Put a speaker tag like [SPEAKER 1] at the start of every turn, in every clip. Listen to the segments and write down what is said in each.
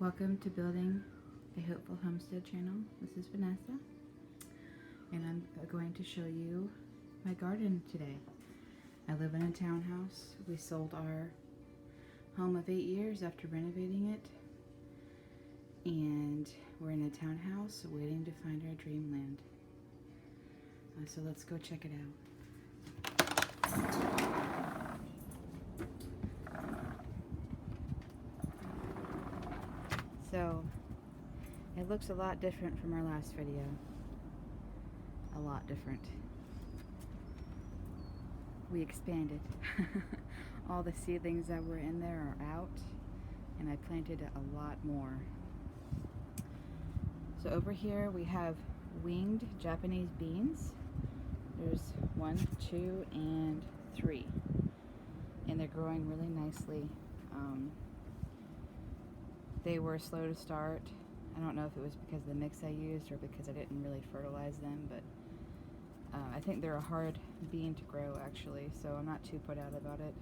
[SPEAKER 1] Welcome to Building a Hopeful Homestead channel. This is Vanessa, and I'm going to show you my garden today. I live in a townhouse. We sold our home of 8 years after renovating it, and we're in a townhouse waiting to find our dreamland. So let's go check it out. So, it looks a lot different from our last video. A lot different. We expanded. All the seedlings that were in there are out, and I planted a lot more. So over here we have winged Japanese beans. There's 1, 2, and 3. And they're growing really nicely. They were slow to start. I don't know if it was because of the mix I used or because I didn't really fertilize them, but I think they're a hard bean to grow actually, so I'm not too put out about it.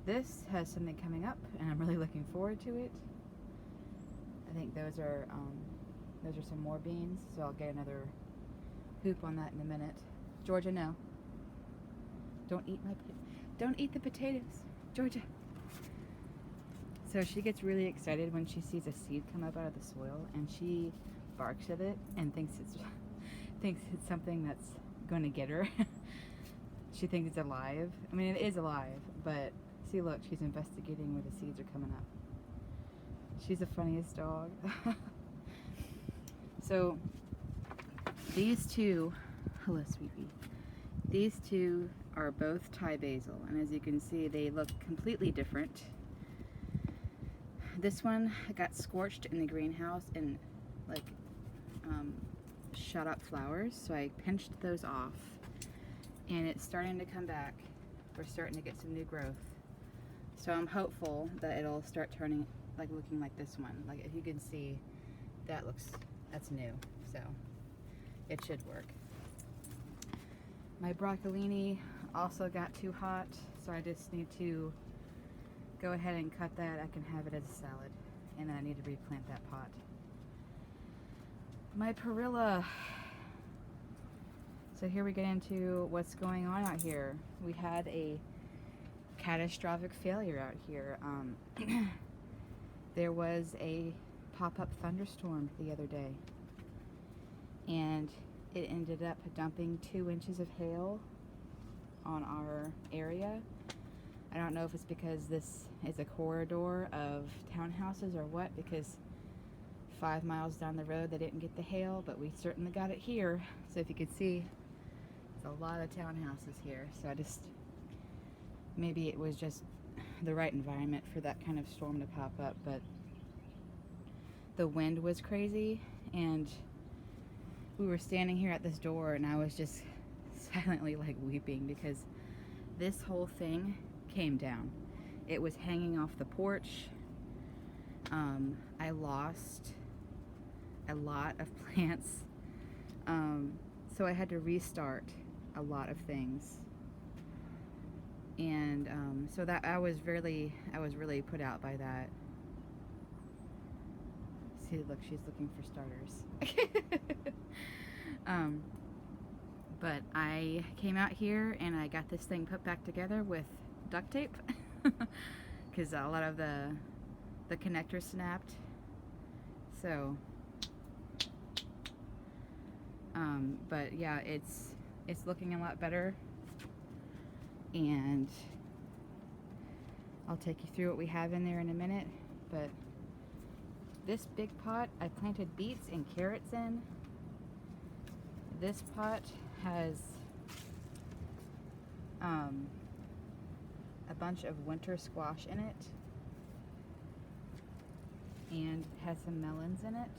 [SPEAKER 1] This has something coming up, and I'm really looking forward to it. I think those are some more beans, so I'll get another hoop on that in a minute. Georgia, no. Don't eat the potatoes, Georgia. So she gets really excited when she sees a seed come up out of the soil, and she barks at it and thinks it's something that's going to get her. She thinks it's alive. I mean, it is alive, but see, look, she's investigating where the seeds are coming up. She's the funniest dog. So these two, hello sweetie, these two are both Thai basil, and as you can see, they look completely different. This one got scorched in the greenhouse and shot up flowers, so I pinched those off, and it's starting to come back. We're starting to get some new growth, so I'm hopeful that it'll start turning, looking like this one. Like, if you can see, that's new, so it should work. My broccolini also got too hot, so I just need to go ahead and cut that. I can have it as a salad, and then I need to replant that pot. My perilla. So here we get into what's going on out here. We had a catastrophic failure out here. There was a pop-up thunderstorm the other day, and it ended up dumping 2 inches of hail on our area. I don't know if it's because this is a corridor of townhouses or what, because 5 miles down the road they didn't get the hail, but we certainly got it here. So if you can see, it's a lot of townhouses here. So maybe it was just the right environment for that kind of storm to pop up, but the wind was crazy, and we were standing here at this door, and I was just silently weeping because this whole thing came down. It was hanging off the porch. I lost a lot of plants, so I had to restart a lot of things, and so that I was really put out by that. See, look, she's looking for starters. But I came out here and I got this thing put back together with duct tape because a lot of the connectors snapped. So but yeah, it's looking a lot better, and I'll take you through what we have in there in a minute. But this big pot I planted beets and carrots in. This pot has a bunch of winter squash in it, and has some melons in it,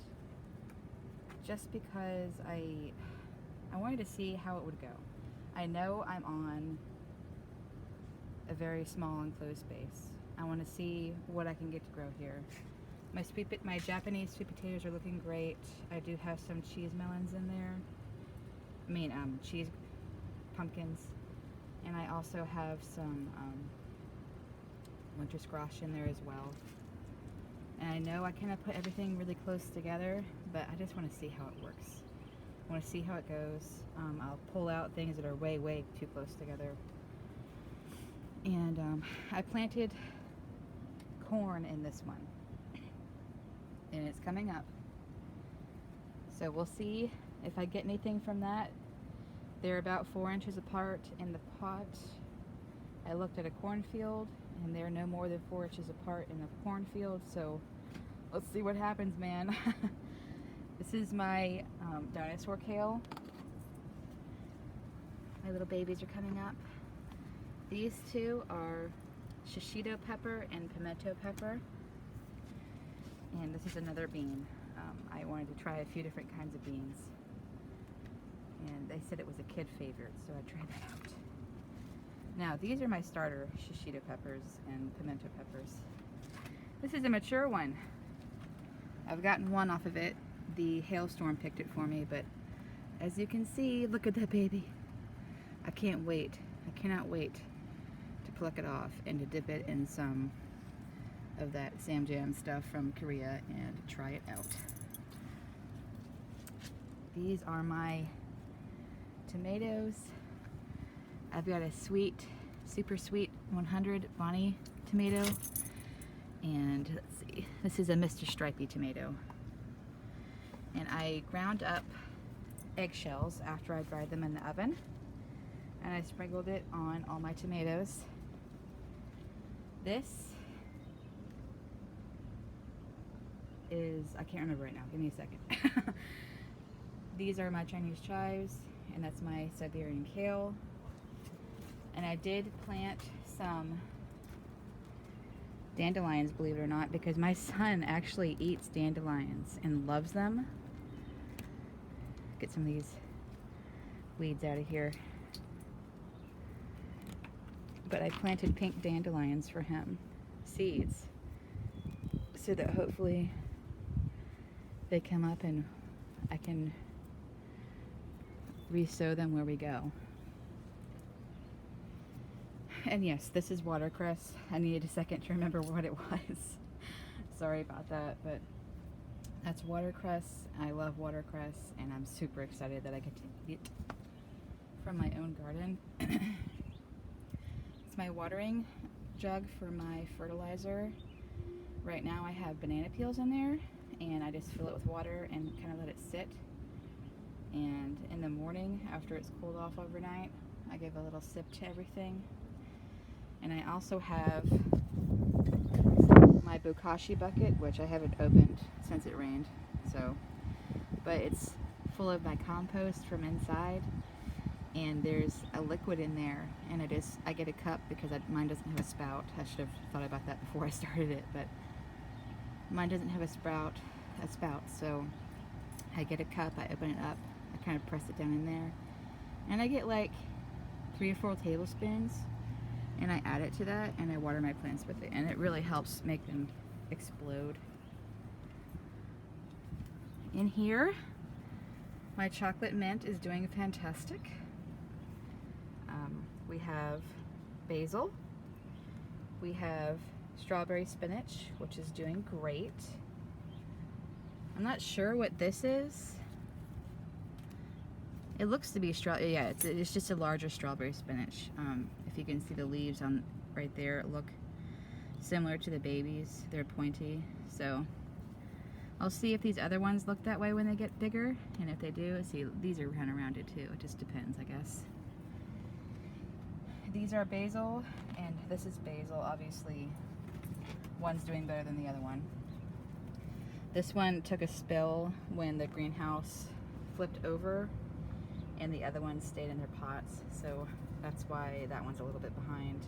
[SPEAKER 1] just because I wanted to see how it would go. I know I'm on a very small enclosed space. I want to see what I can get to grow here. My Japanese sweet potatoes are looking great. I do have some cheese melons in there. I mean, cheese pumpkins. And I also have some winter squash in there as well. And I know I kind of put everything really close together, but I just want to see how it works. I want to see how it goes. I'll pull out things that are way, way too close together. And I planted corn in this one, and it's coming up. So we'll see if I get anything from that. They're about 4 inches apart in the pot. I looked at a cornfield, and they're no more than 4 inches apart in the cornfield. So let's see what happens, man. This is my dinosaur kale. My little babies are coming up. These two are shishito pepper and pimento pepper. And this is another bean. I wanted to try a few different kinds of beans. And they said it was a kid favorite, so I tried that out. Now, these are my starter shishito peppers and pimento peppers. This is a mature one. I've gotten one off of it. The hailstorm picked it for me, but as you can see, look at that baby. I can't wait. I cannot wait to pluck it off and to dip it in some of that Samjam stuff from Korea and try it out. These are my tomatoes. I've got a sweet, super sweet 100 Bonnie tomato, and let's see, this is a Mr. Stripey tomato. And I ground up eggshells after I dried them in the oven, and I sprinkled it on all my tomatoes. This is, I can't remember right now, give me a second. These are my Chinese chives, and that's my Siberian kale. And I did plant some dandelions, believe it or not, because my son actually eats dandelions and loves them. Get some of these weeds out of here. But I planted pink dandelions for him, seeds, so that hopefully they come up and I can re-sow them where we go. And yes, this is watercress. I needed a second to remember what it was. Sorry about that, but that's watercress. I love watercress, and I'm super excited that I get to eat it from my own garden. It's my watering jug for my fertilizer. Right now I have banana peels in there, and I just fill it with water and kind of let it sit. And in the morning, after it's cooled off overnight, I give a little sip to everything. And I also have my bokashi bucket, which I haven't opened since it rained. But it's full of my compost from inside, and there's a liquid in there, and I get a cup because mine doesn't have a spout. I should have thought about that before I started it, but mine doesn't have a spout, so I get a cup, I open it up, I kind of press it down in there, and I get like 3 or 4 tablespoons, and I add it to that, and I water my plants with it, and it really helps make them explode. In here, my chocolate mint is doing fantastic. We have basil. We have strawberry spinach, which is doing great. I'm not sure what this is. It looks to be yeah, it's just a larger strawberry spinach. If you can see the leaves on right there, look similar to the babies. They're pointy, so I'll see if these other ones look that way when they get bigger, and if they do, see, these are kind of rounded too. It just depends, I guess. These are basil, and this is basil. Obviously, one's doing better than the other one. This one took a spill when the greenhouse flipped over, and the other ones stayed in their pots, so that's why that one's a little bit behind.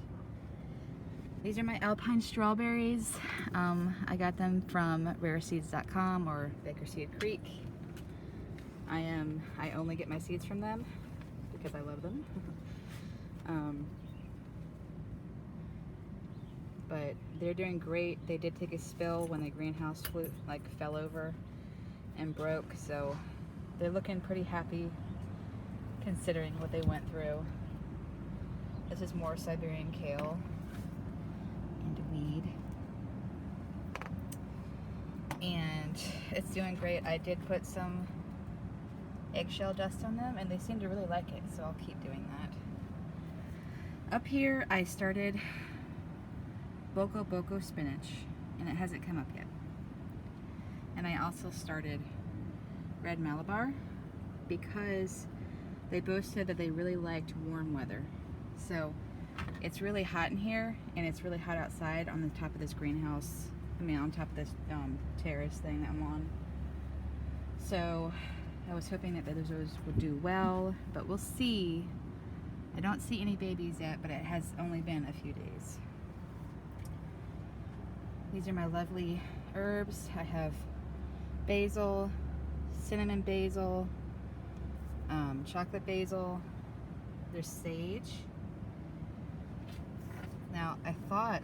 [SPEAKER 1] These are my Alpine strawberries. I got them from rareseeds.com or Bakerseed Creek. I only get my seeds from them because I love them. But they're doing great. They did take a spill when the greenhouse fell over and broke, so they're looking pretty happy considering what they went through. This is more Siberian kale and weed. and it's doing great. I did put some eggshell dust on them and they seem to really like it, so I'll keep doing that. Up here I started Boko spinach and it hasn't come up yet. And I also started red malabar because they both said that they really liked warm weather. So it's really hot in here and it's really hot outside on the top of this greenhouse. I mean, on top of this terrace thing that I'm on. So I was hoping that those would do well, but we'll see. I don't see any babies yet, but it has only been a few days. These are my lovely herbs. I have basil, cinnamon basil, chocolate basil. There's sage. Now, I thought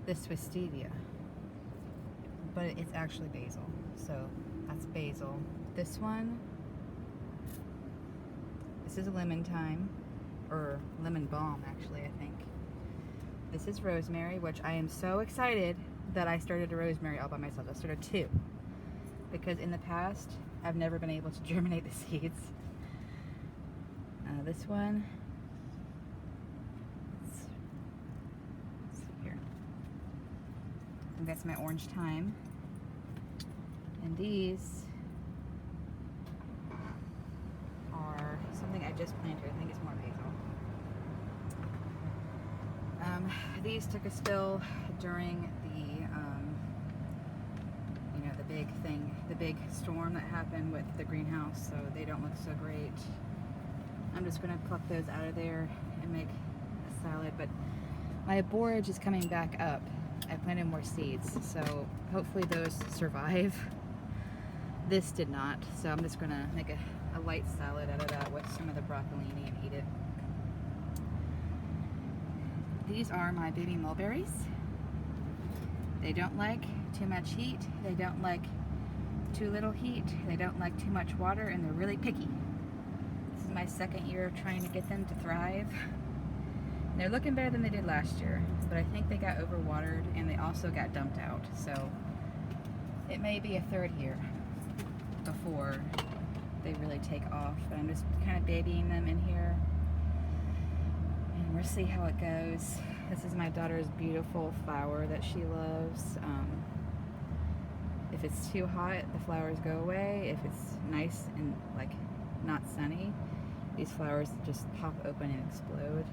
[SPEAKER 1] this was stevia, but it's actually basil. So that's basil. This one, this is lemon thyme, or lemon balm actually, I think. This is rosemary, which I am so excited that I started a rosemary all by myself. I started 2, because in the past I've never been able to germinate the seeds. This one, let's see here. I think that's my orange thyme. And these are something I just planted. I think it's more basil. These took a spill during the, you know, the big storm that happened with the greenhouse, so they don't look so great. I'm just going to pluck those out of there and make a salad, but my borage is coming back up. I planted more seeds, so hopefully those survive. This did not, so I'm just going to make a light salad out of that with some of the broccolini and eat it. These are my baby mulberries. They don't like too much heat. They don't like too little heat. They don't like too much water, and they're really picky. This is my second year of trying to get them to thrive. And they're looking better than they did last year, but I think they got overwatered and they also got dumped out. So it may be a third year before they really take off, but I'm just kind of babying them in here. We'll see how it goes. This is my daughter's beautiful flower that she loves. If it's too hot, the flowers go away. If it's nice and like not sunny, these flowers just pop open and explode.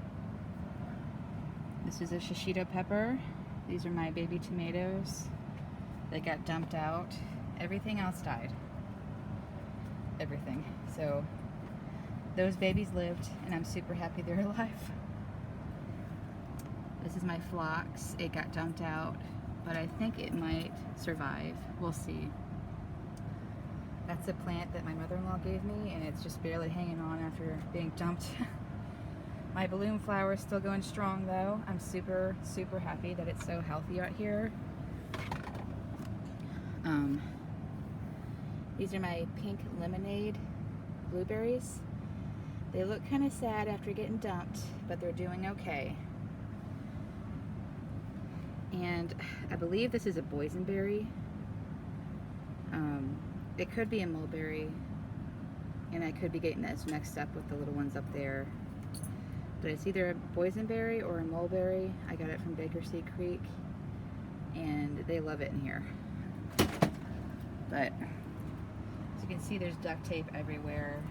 [SPEAKER 1] This is a shishito pepper. These are my baby tomatoes. They got dumped out. Everything else died. Everything. So those babies lived, and I'm super happy they're alive. This is my phlox. It got dumped out, but I think it might survive. We'll see. That's a plant that my mother-in-law gave me, and it's just barely hanging on after being dumped. My balloon flower is still going strong, though. I'm super, super happy that it's so healthy out here. These are my pink lemonade blueberries. They look kind of sad after getting dumped, but they're doing okay. And I believe this is a boysenberry. It could be a mulberry, and I could be getting this mixed up with the little ones up there. But it's either a boysenberry or a mulberry. I got it from Bakersea Creek, and they love it in here. But as you can see, there's duct tape everywhere.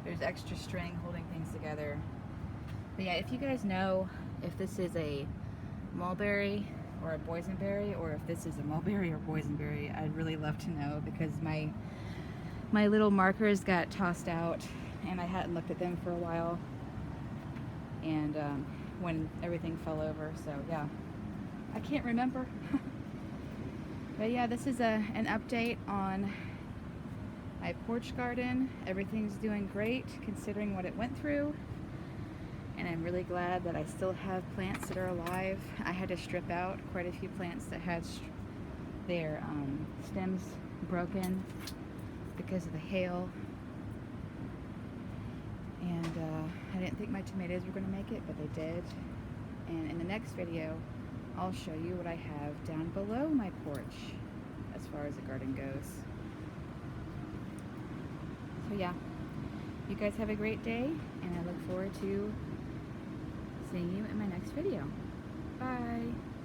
[SPEAKER 1] There's extra string holding things together. But yeah, if you guys know if this is a mulberry or a boysenberry, or if this is a mulberry or boysenberry, I'd really love to know, because my little markers got tossed out and I hadn't looked at them for a while, and when everything fell over, so yeah, I can't remember. But yeah, this is an update on my porch garden. Everything's doing great considering what it went through. And I'm really glad that I still have plants that are alive. I had to strip out quite a few plants that had their stems broken because of the hail. And I didn't think my tomatoes were going to make it, but they did. And in the next video, I'll show you what I have down below my porch. as far as the garden goes. So yeah, you guys have a great day, and I look forward to seeing you in my next video. Bye!